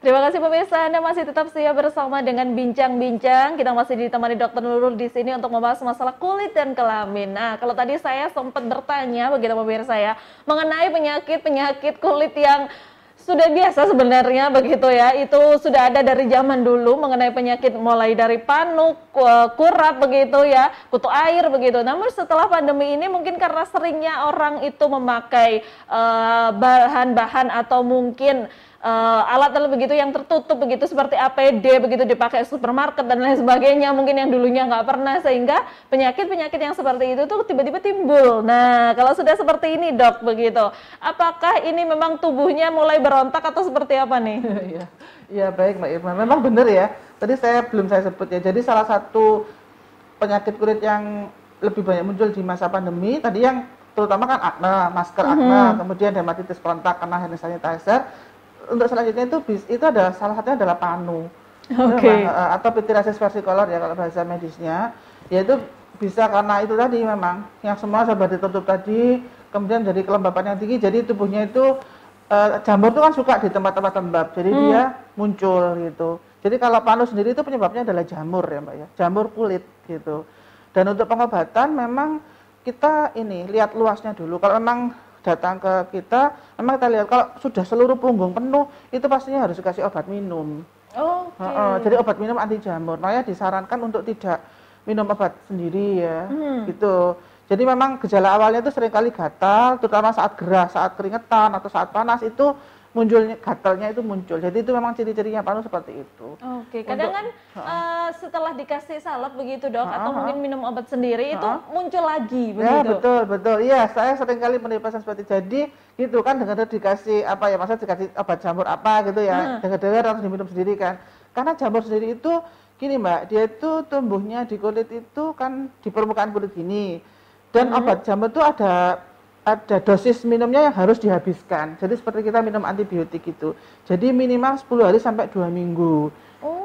Terima kasih pemirsa, Anda masih tetap setia bersama dengan Bincang-Bincang. Kita masih ditemani Dokter Nurul di sini untuk membahas masalah kulit dan kelamin. Nah, kalau tadi saya sempat bertanya, begitu pemirsa ya, mengenai penyakit-penyakit kulit yang sudah biasa sebenarnya begitu ya, itu sudah ada dari zaman dulu mengenai penyakit mulai dari panu, kurap begitu ya, kutu air begitu. Namun setelah pandemi ini mungkin karena seringnya orang itu memakai bahan-bahan atau mungkin alat-alat begitu yang tertutup begitu seperti APD begitu dipakai supermarket dan lain sebagainya, mungkin yang dulunya nggak pernah, sehingga penyakit-penyakit yang seperti itu tuh tiba-tiba timbul. Nah, kalau sudah seperti ini Dok begitu, apakah ini memang tubuhnya mulai berontak atau seperti apa nih? Iya baik Mbak Irma, memang benar ya. Tadi belum saya sebut ya. Jadi salah satu penyakit kulit yang lebih banyak muncul di masa pandemi tadi yang terutama kan akne, masker akne, kemudian dermatitis kontak karena hand sanitizer. Untuk selanjutnya itu ada salah satunya adalah panu, atau pityriasis versicolor ya kalau bahasa medisnya, yaitu bisa karena itu tadi memang yang semua serba ditutup tadi, kemudian jadi kelembapan yang tinggi, jadi tubuhnya itu jamur itu kan suka di tempat-tempat lembab, jadi dia muncul gitu. Jadi kalau panu sendiri itu penyebabnya adalah jamur ya Mbak ya, jamur kulit gitu. Dan untuk pengobatan memang kita ini lihat luasnya dulu. Kalau memang datang ke kita, memang kita lihat kalau sudah seluruh punggung penuh, itu pastinya harus dikasih obat minum. Jadi obat minum anti jamur. Makanya disarankan untuk tidak minum obat sendiri ya, gitu. Jadi memang gejala awalnya itu seringkali gatal, terutama saat gerah, saat keringetan atau saat panas itu munculnya gatalnya itu muncul. Jadi itu memang ciri-cirinya panu seperti itu. Kadang kan setelah dikasih salep begitu Dok, atau mungkin minum obat sendiri itu muncul lagi begitu. Ya betul. Iya, saya sering kali menerima pasien seperti jadi gitu kan, dengar dikasih apa ya, maksudnya dikasih obat jamur apa gitu ya, dengar harus diminum sendiri kan. Karena jamur sendiri itu gini Mbak, dia itu tumbuhnya di kulit itu kan di permukaan kulit gini. Dan obat jamur itu ada dosis minumnya yang harus dihabiskan. Jadi seperti kita minum antibiotik itu. Jadi minimal 10 hari sampai 2 minggu.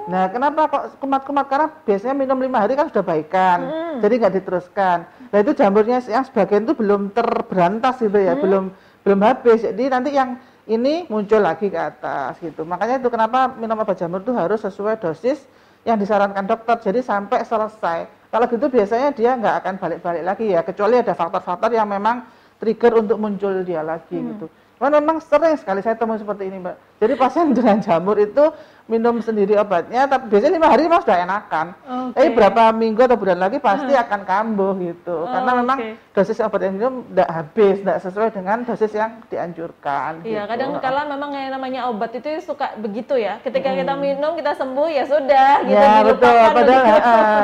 Nah, kenapa kok kumat-kumat? Karena biasanya minum 5 hari kan sudah baikan. Jadi nggak diteruskan. Nah, itu jamurnya yang sebagian itu belum terberantas gitu ya, belum habis. Jadi nanti yang ini muncul lagi ke atas gitu. Makanya itu kenapa minum obat jamur itu harus sesuai dosis yang disarankan dokter. Jadi sampai selesai. Kalau gitu biasanya dia nggak akan balik-balik lagi ya, kecuali ada faktor-faktor yang memang trigger untuk muncul dia lagi gitu. Cuman memang sering sekali saya temui seperti ini Mbak. Jadi pasien dengan jamur itu minum sendiri obatnya, tapi biasanya 5 hari memang sudah enakan. Berapa minggu atau bulan lagi pasti akan kambuh gitu. Karena memang dosis obat yang minum tidak habis, tidak sesuai dengan dosis yang dianjurkan. Iya, gitu. kadang kala memang yang namanya obat itu suka begitu ya. Ketika kita minum, kita sembuh ya sudah gitu. Ya betul,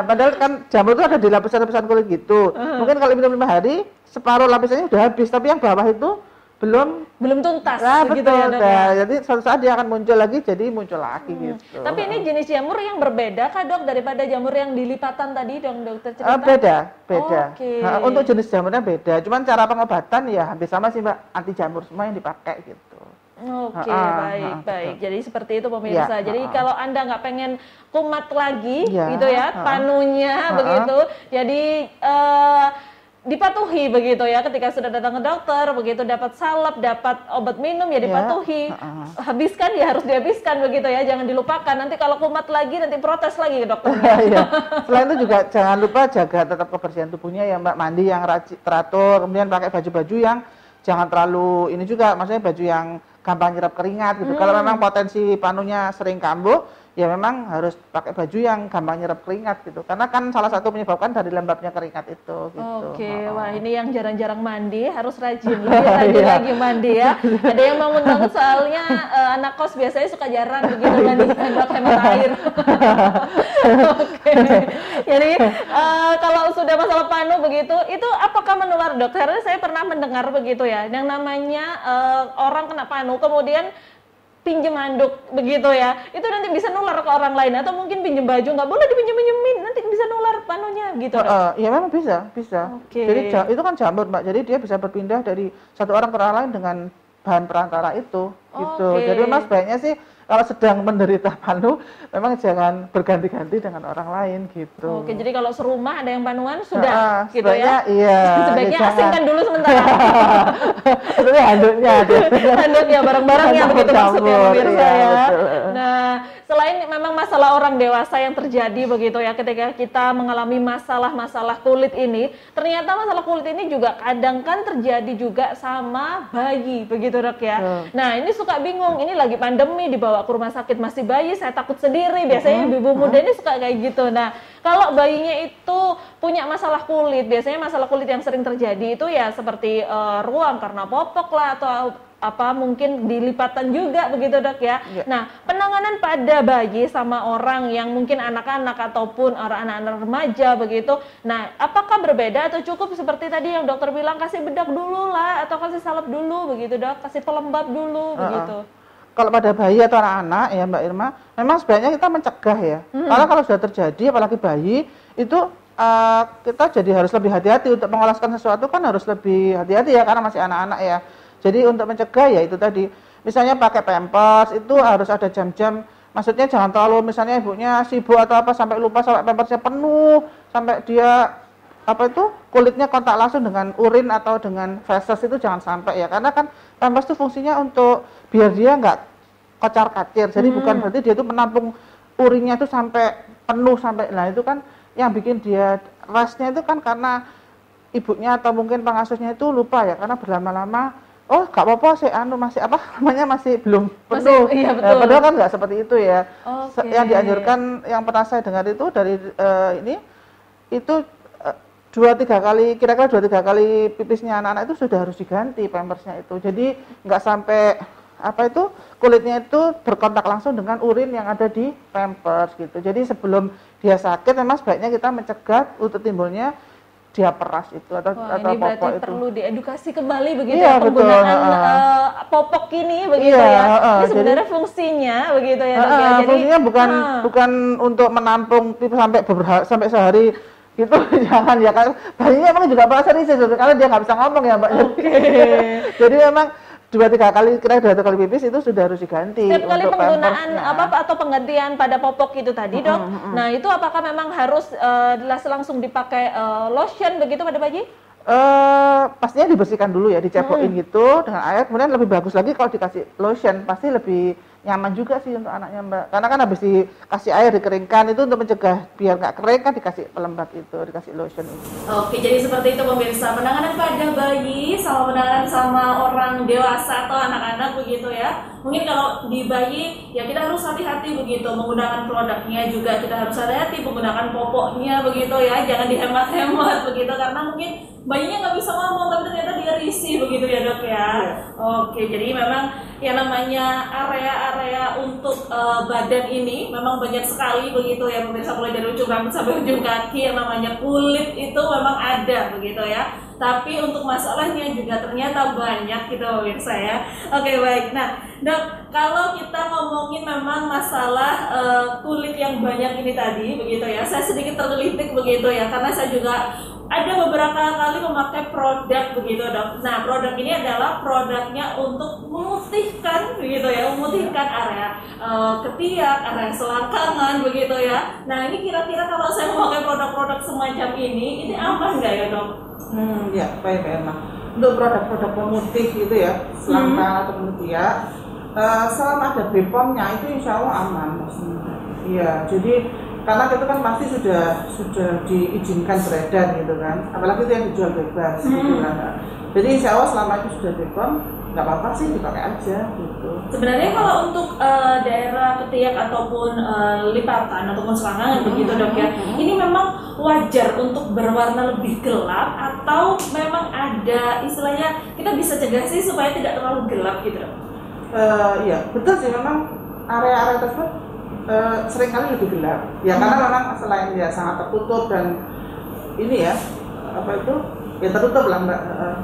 padahal kan jamur itu ada di lapisan-lapisan kulit gitu. Mungkin kalau minum 5 hari, separuh lapisannya sudah habis, tapi yang bawah itu belum tuntas begitu ya Dok ya. Jadi suatu saat dia akan muncul lagi, jadi muncul lagi gitu. Tapi ini jenis jamur yang berbeda kah Dok daripada jamur yang dilipatan tadi dong dokter cerita? Beda. Untuk jenis jamurnya beda, cuman cara pengobatan ya hampir sama sih Mbak, anti jamur semua yang dipakai gitu. Baik. Jadi seperti itu pemirsa. Jadi kalau Anda nggak pengen kumat lagi gitu ya, panunya begitu. Jadi dipatuhi begitu ya, ketika sudah datang ke dokter begitu, dapat salep, dapat obat minum ya dipatuhi, habiskan ya harus dihabiskan begitu ya, jangan dilupakan, nanti kalau kumat lagi nanti protes lagi ke dokternya. Selain itu juga jangan lupa jaga tetap kebersihan tubuhnya ya Mbak, mandi yang teratur, kemudian pakai baju-baju yang jangan terlalu ini juga, maksudnya baju yang gampang nyerap keringat gitu. Kalau memang potensi panunya sering kambuh, ya memang harus pakai baju yang gampang nyerap keringat gitu. Karena kan salah satu menyebabkan dari lembabnya keringat itu gitu. Wah ini yang jarang-jarang mandi harus rajin, lebih lagi mandi ya. Ada yang mengundang soalnya anak kos biasanya suka jarang begitu mandi, buat hemat air. Jadi kalau sudah masalah panu begitu, itu apakah menular Dok? Karena saya pernah mendengar begitu ya, yang namanya orang kena panu kemudian pinjem handuk begitu ya, itu nanti bisa nular ke orang lain, atau mungkin pinjem baju nggak boleh dipinjem-pinjemin, nanti bisa nular panunya gitu. Ya memang bisa. Jadi itu kan jamur Mbak, jadi dia bisa berpindah dari satu orang ke orang lain dengan bahan perantara itu gitu. Jadi memang sebaiknya sih kalau sedang menderita panu, memang jangan berganti-ganti dengan orang lain gitu. Oke, jadi kalau serumah ada yang panuan sudah gitu ya? Iya. Sebaiknya asingkan dulu sementara. Itu handuknya. Handuknya barang-barangnya begitu maksudnya pemirsa ya. Betul. Nah, selain memang masalah orang dewasa yang terjadi begitu ya ketika kita mengalami masalah-masalah kulit ini, ternyata masalah kulit ini juga kadang kan terjadi juga sama bayi begitu Dok ya. Nah, ini suka bingung, ini lagi pandemi dibawa ke rumah sakit masih bayi, saya takut sendiri. Biasanya ibu muda ini suka kayak gitu. Nah, kalau bayinya itu punya masalah kulit, biasanya masalah kulit yang sering terjadi itu ya seperti ruam karena popok lah atau apa mungkin dilipatan juga begitu Dok ya. Nah, penanganan pada bayi sama orang yang mungkin anak-anak ataupun anak-anak remaja begitu. Nah, apakah berbeda atau cukup seperti tadi yang dokter bilang kasih bedak dulu lah atau kasih salep dulu begitu Dok, kasih pelembab dulu begitu. Kalau pada bayi atau anak-anak ya Mbak Irma, memang sebaiknya kita mencegah ya. Karena kalau sudah terjadi apalagi bayi itu kita jadi harus lebih hati-hati untuk mengoleskan sesuatu kan harus lebih hati-hati ya karena masih anak-anak ya. Jadi untuk mencegah ya itu tadi, misalnya pakai pampers itu harus ada jam-jam, maksudnya jangan terlalu misalnya ibunya sibuk atau apa sampai lupa sampai pampersnya penuh, sampai dia apa itu kulitnya kontak langsung dengan urin atau dengan feses itu jangan sampai ya, karena kan pampers itu fungsinya untuk biar dia nggak kocar-kacir, jadi bukan berarti dia itu menampung urinnya itu sampai penuh sampai, nah itu kan yang bikin dia rasnya itu kan karena ibunya atau mungkin pengasuhnya itu lupa ya, karena berlama-lama oh gak apa-apa sih masih apa namanya masih belum penuh. Iya, betul. Padahal kan nggak seperti itu ya. Yang dianjurkan yang pernah saya dengar itu dari ini itu 2-3 kali, kira-kira 2-3 kali pipisnya anak-anak itu sudah harus diganti pampersnya itu. Jadi nggak sampai apa itu kulitnya itu berkontak langsung dengan urin yang ada di pampers gitu. Jadi sebelum dia sakit memang sebaiknya kita mencegah untuk timbulnya dia peras itu atau ini popok berarti itu perlu diedukasi kembali begitu iya, ya penggunaan popok ini begitu iya, ya. Ini sebenarnya fungsinya begitu ya Dok ya. Jadi fungsinya bukan untuk menampung sampai sehari gitu jangan ya kan bayinya emang juga bahasa risih karena dia nggak bisa ngomong ya Mbak. Jadi memang 2-3 kali pipis itu sudah harus diganti. Setiap kali penggunaan apa atau penggantian pada popok itu tadi Dok. Nah itu apakah memang harus langsung dipakai lotion begitu pada bayi? Pastinya dibersihkan dulu ya, dicepokin gitu dengan air, kemudian lebih bagus lagi kalau dikasih lotion, pasti lebih nyaman juga sih untuk anaknya Mbak, karena kan habis dikasih air dikeringkan itu untuk mencegah biar nggak kering kan dikasih pelembab itu, dikasih lotion itu. Oke, jadi seperti itu pemirsa, penanganan pada bayi sama penanganan sama orang dewasa atau anak-anak begitu ya. Mungkin kalau di bayi ya kita harus hati-hati begitu menggunakan produknya, juga kita harus hati-hati menggunakan popoknya begitu ya, jangan dihemat-hemat begitu karena mungkin bayinya nggak bisa ngomong tapi ternyata dia risih begitu ya Dok ya. Oke, jadi memang yang namanya area-area untuk badan ini memang banyak sekali begitu ya pemirsa, mulai dari ujung rambut sampai ujung kaki yang namanya kulit itu memang ada begitu ya. Tapi untuk masalahnya juga ternyata banyak gitu pemirsa ya. Oke, baik. Nah Dok, kalau kita ngomongin memang masalah kulit yang banyak ini tadi begitu ya, saya sedikit tergelitik begitu ya karena saya juga ada beberapa kali memakai produk begitu Dok. Nah produk ini adalah produknya untuk memutihkan begitu ya, memutihkan area ketiak, area selangkangan begitu ya. Nah ini kira-kira kalau saya memakai produk-produk semacam ini aman nggak ya Dok? Ya baik emang. Untuk produk-produk pemutih gitu ya, selangkangan atau ketiak, selama ada BPOM-nya itu insya Allah aman. Iya, jadi karena itu kan pasti sudah diizinkan beredar gitu kan, apalagi itu yang dijual bebas gitu kan. Jadi insya Allah selama itu sudah BPOM nggak apa-apa sih dipakai aja gitu. Sebenarnya kalau untuk daerah ketiak ataupun lipatan ataupun selangkangan begitu Dok ya, ini memang wajar untuk berwarna lebih gelap atau memang ada istilahnya kita bisa cegah sih supaya tidak terlalu gelap gitu Dok? Iya betul sih, memang area-area tersebut seringkali lebih gelap ya karena memang selain dia sangat tertutup dan ini ya apa itu ya tertutup lah Mbak,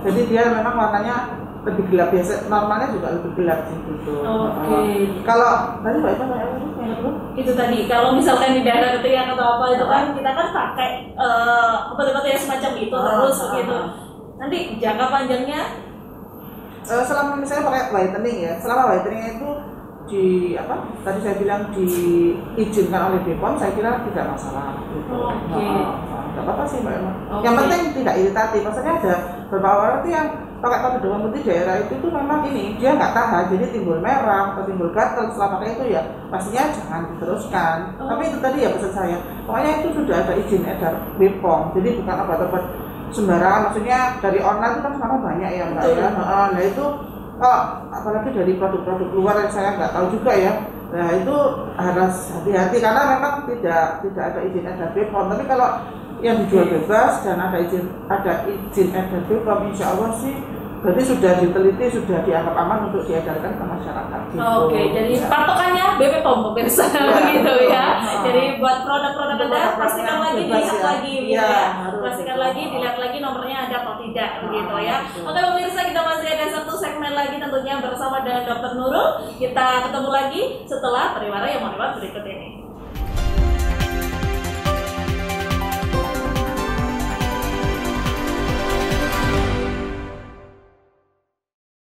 jadi dia memang warnanya lebih gelap, biasa normalnya juga lebih gelap sih gitu. Kalau tadi Mbak itu tadi kalau misalkan di daerah ketiak atau apa itu kan kita kan pakai obat-obat yang semacam itu terus gitu, nanti jangka panjangnya selama misalnya pakai whitening ya, selama whitening itu di apa tadi saya bilang diizinkan oleh BPOM, saya kira tidak masalah gitu. Nggak apa-apa sih Mbak Emma. Yang penting tidak iritatif. Maksudnya ada beberapa orang itu yang pakai tabur demam putih daerah itu tuh memang ini dia nggak tahan, jadi timbul merah atau timbul gatal. Setelah pakai itu ya pastinya jangan diteruskan. Tapi itu tadi ya pesan saya, pokoknya itu sudah ada izin edar BPOM, jadi bukan obat-obat sembarangan. Maksudnya dari online itu kan sekarang banyak ya Mbak ya. Nah itu apalagi dari produk-produk luar yang saya nggak tahu juga ya. Nah itu harus hati-hati karena memang tidak ada izin edar BPOM. Tapi kalau yang dijual bebas dan ada izin edar BPOM, insya Allah sih berarti sudah diteliti, sudah dianggap aman untuk diedarkan ke masyarakat. Gitu. Oke, jadi patokannya BPOM pemirsa begitu ya. Jadi buat produk-produk Anda pastikan lagi dilihat lagi ya. Pastikan lagi dilihat lagi nomornya ada atau tidak begitu ya. Oke pemirsa, kita masih ada satu segmen lagi tentunya bersama dengan Dr. Nurul. Kita ketemu lagi setelah pariwara yang mau lewat berikut ini.